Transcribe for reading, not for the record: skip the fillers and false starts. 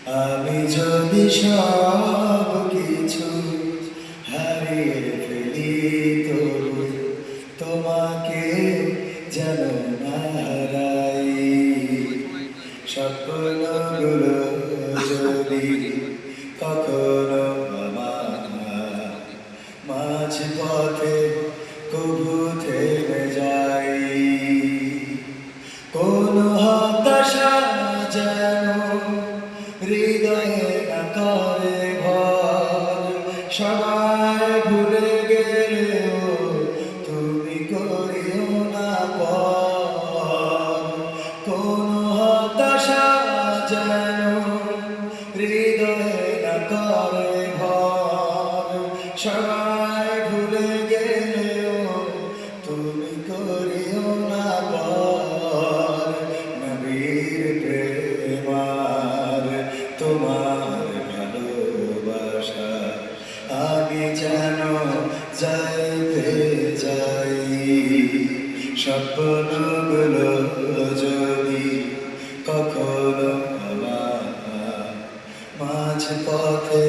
আমি যদি সব কিছু হারিয়ে ফেলি তবু তোমাকে যেন না হারাই। স্বপ্নগুলো যদি কখনো আমার মাঝ পথে কবু থেমে যাই, কোন হতাশা যেন হৃদয়ে না করে ভর। সবাই ভুলে গেলেও তুমি করিও না পর। কোন হতাশা যেন হৃদয়ে না করে ভর। সবাই ভুলে গেলেও তুমি করিও না পর। নবীর প্রেমার তোমার ভালোবাসা আমি যেন যাইতে যাই। স্বপ্নগুলো যদি কখনো আমার মাঝ পথে